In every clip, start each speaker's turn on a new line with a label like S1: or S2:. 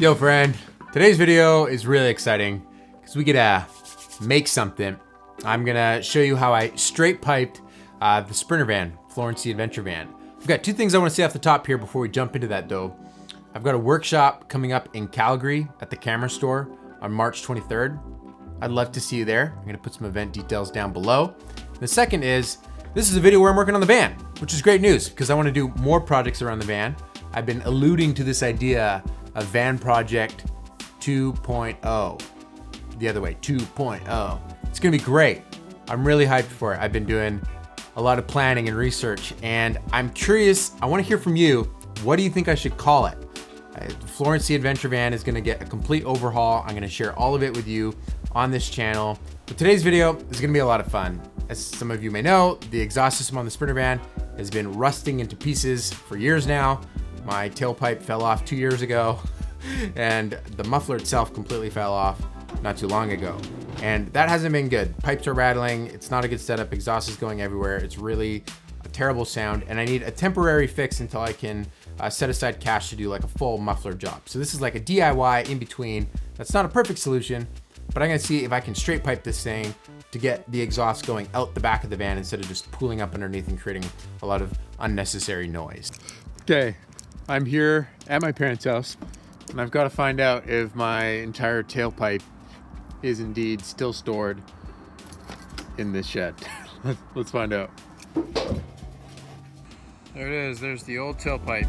S1: Yo friend, today's video is really exciting because we get to make something. I'm gonna show you how I straight piped the Sprinter van, Florence the Adventure van. I've got two things I want to say off the top here before we jump into that though. I've got a workshop coming up in Calgary at the Camera Store on March 23rd. I'd love to see you there. I'm gonna put some event details down below. The second is, this is a video where I'm working on the van, which is great news because I want to do more projects around the van. I've been alluding to this idea of Van Project 2.0. The other way, 2.0. It's gonna be great. I'm really hyped for it. I've been doing a lot of planning and research, and I'm curious, I wanna hear from you. What do you think I should call it? Florence the Adventure van is gonna get a complete overhaul. I'm gonna share all of it with you on this channel. But today's video is gonna be a lot of fun. As some of you may know, the exhaust system on the Sprinter van has been rusting into pieces for years now. My tailpipe fell off 2 years ago, and the muffler itself completely fell off not too long ago. And that hasn't been good. Pipes are rattling, it's not a good setup, exhaust is going everywhere. It's really a terrible sound, and I need a temporary fix until I can set aside cash to do like a full muffler job. So this is like a DIY in between. That's not a perfect solution, but I'm gonna see if I can straight pipe this thing to get the exhaust going out the back of the van instead of just pooling up underneath and creating a lot of unnecessary noise. Okay, I'm here at my parents' house, and I've got to find out if my entire tailpipe is indeed still stored in this shed. Let's find out. There it is, there's the old tailpipe.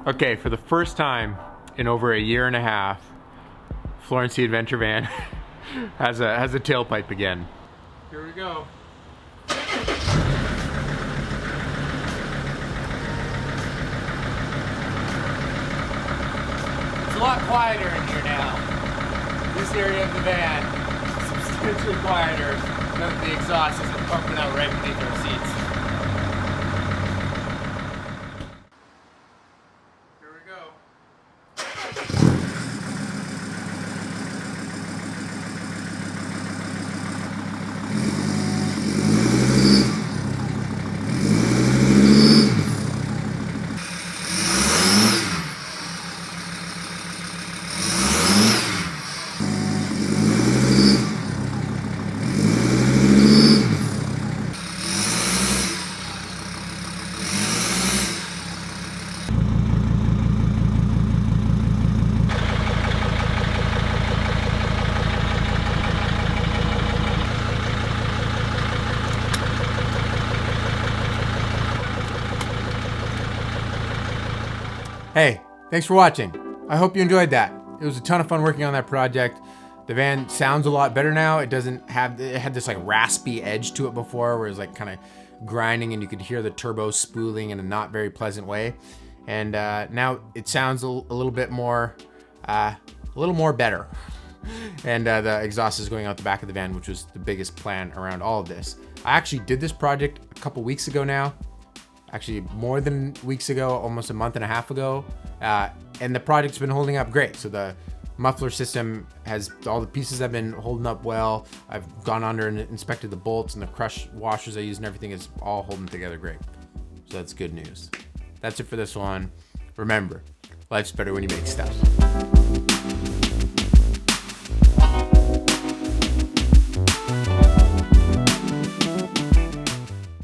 S1: Okay, for the first time in over a year and a half, Florence the Adventure van has a tailpipe again. Here we go. It's a lot quieter in here now. This area of the van is substantially quieter now that the exhaust isn't pumping out right beneath our seats. Hey, thanks for watching. I hope you enjoyed that. It was a ton of fun working on that project. The van sounds a lot better now. It had this like raspy edge to it before where it was like kind of grinding and you could hear the turbo spooling in a not very pleasant way. And now it sounds a little bit more, better. And the exhaust is going out the back of the van, which was the biggest plan around all of this. I actually did this project a couple weeks ago now. Actually more than weeks ago, almost a month and a half ago. And the project's been holding up great. So the muffler system has, all the pieces have been holding up well. I've gone under and inspected the bolts and the crush washers I use and everything is all holding together great. So that's good news. That's it for this one. Remember, life's better when you make stuff.